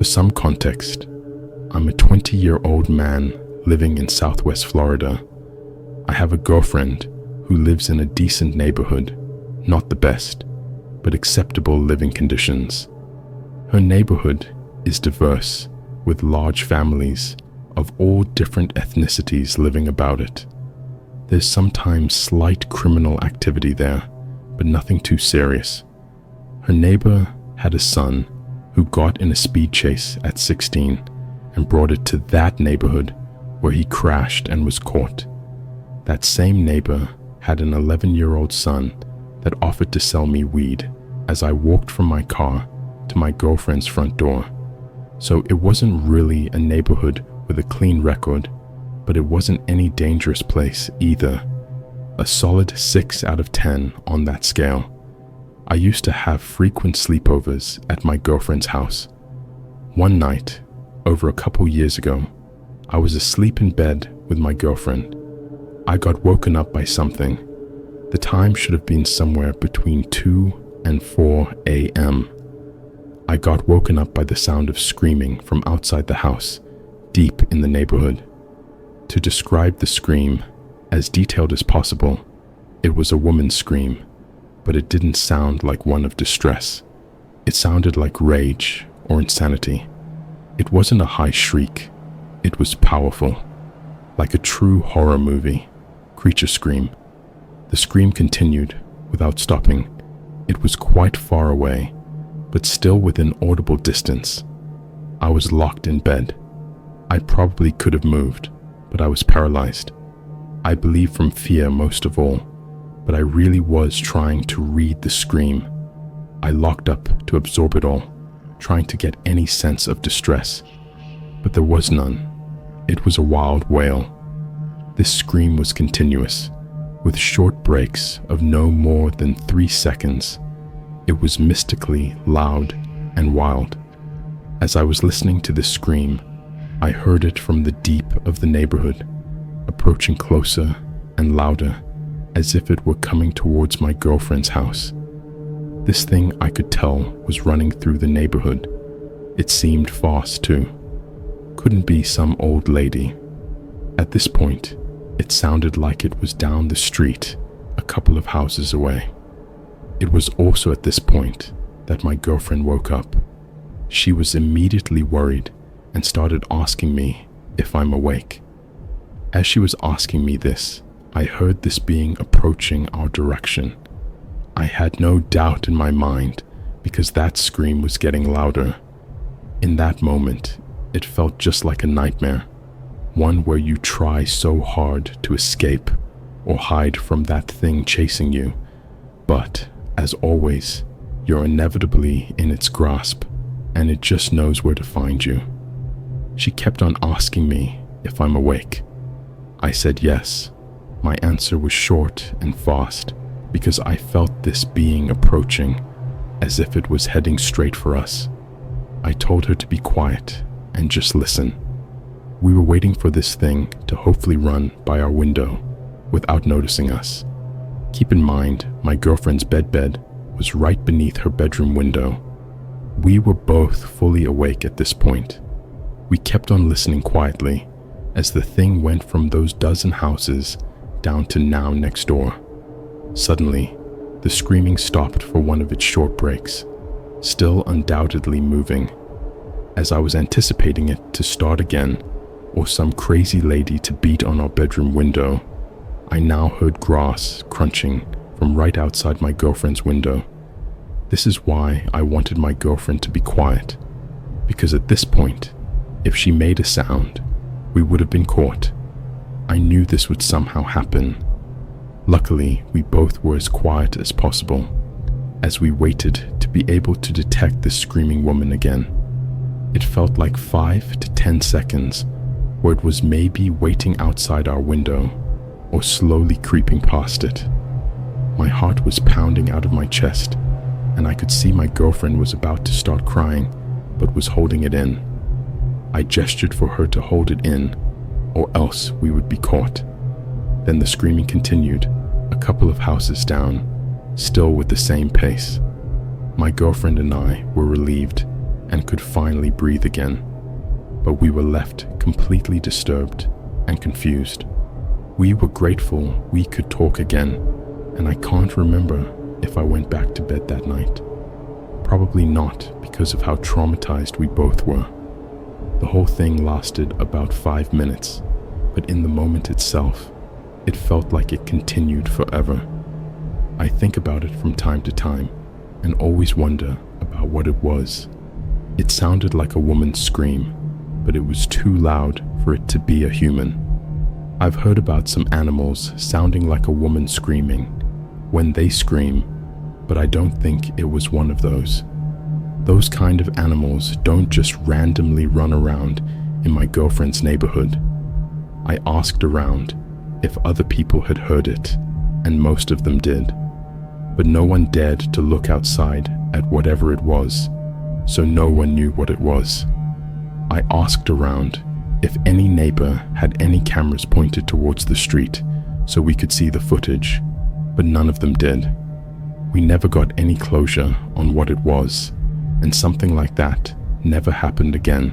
For some context, I'm a 20-year-old man living in Southwest Florida. I have a girlfriend who lives in a decent neighborhood, not the best, but acceptable living conditions. Her neighborhood is diverse, with large families of all different ethnicities living about it. There's sometimes slight criminal activity there, but nothing too serious. Her neighbor had a son who got in a speed chase at 16 and brought it to that neighborhood where he crashed and was caught. That same neighbor had an 11-year-old son that offered to sell me weed as I walked from my car to my girlfriend's front door. So it wasn't really a neighborhood with a clean record, but it wasn't any dangerous place either. A solid 6 out of 10 on that scale. I used to have frequent sleepovers at my girlfriend's house. One night, over a couple years ago, I was asleep in bed with my girlfriend. I got woken up by something. The time should have been somewhere between 2 and 4 a.m. I got woken up by the sound of screaming from outside the house, deep in the neighborhood. To describe the scream, as detailed as possible, it was a woman's scream, but it didn't sound like one of distress. It sounded like rage or insanity. It wasn't a high shriek. It was powerful, like a true horror movie, creature scream. The scream continued without stopping. It was quite far away, but still within audible distance. I was locked in bed. I probably could have moved, but I was paralyzed. I believe from fear most of all, but I really was trying to read the scream. I locked up to absorb it all, trying to get any sense of distress, but there was none. It was a wild wail. This scream was continuous, with short breaks of no more than 3 seconds. It was mystically loud and wild. As I was listening to this scream, I heard it from the deep of the neighborhood, approaching closer and louder, as if it were coming towards my girlfriend's house. This thing, I could tell, was running through the neighborhood. It seemed fast too. Couldn't be some old lady. At this point, it sounded like it was down the street, a couple of houses away. It was also at this point that my girlfriend woke up. She was immediately worried and started asking me if I'm awake. As she was asking me this, I heard this being approaching our direction. I had no doubt in my mind because that scream was getting louder. In that moment, it felt just like a nightmare, one where you try so hard to escape or hide from that thing chasing you, but as always, you're inevitably in its grasp, and it just knows where to find you. She kept on asking me if I'm awake. I said yes. My answer was short and fast because I felt this being approaching, as if it was heading straight for us. I told her to be quiet and just listen. We were waiting for this thing to hopefully run by our window without noticing us. Keep in mind, my girlfriend's bed was right beneath her bedroom window. We were both fully awake at this point. We kept on listening quietly as the thing went from those dozen houses down to now next door. Suddenly, the screaming stopped for one of its short breaks, still undoubtedly moving. As I was anticipating it to start again, or some crazy lady to beat on our bedroom window, I now heard grass crunching from right outside my girlfriend's window. This is why I wanted my girlfriend to be quiet, because at this point, if she made a sound, we would have been caught. I knew this would somehow happen. Luckily, we both were as quiet as possible, as we waited to be able to detect this screaming woman again. It felt like 5 to 10 seconds, where it was maybe waiting outside our window, or slowly creeping past it. My heart was pounding out of my chest, and I could see my girlfriend was about to start crying, but was holding it in. I gestured for her to hold it in, or else we would be caught. Then the screaming continued, a couple of houses down, still with the same pace. My girlfriend and I were relieved, and could finally breathe again. But we were left completely disturbed and confused. We were grateful we could talk again, and I can't remember if I went back to bed that night. Probably not, because of how traumatized we both were. The whole thing lasted about 5 minutes, but in the moment itself, it felt like it continued forever. I think about it from time to time and always wonder about what it was. It sounded like a woman's scream, but it was too loud for it to be a human. I've heard about some animals sounding like a woman screaming when they scream, but I don't think it was one of those. Those kind of animals don't just randomly run around in my girlfriend's neighborhood. I asked around if other people had heard it, and most of them did. But no one dared to look outside at whatever it was, so no one knew what it was. I asked around if any neighbor had any cameras pointed towards the street so we could see the footage, but none of them did. We never got any closure on what it was, and something like that never happened again.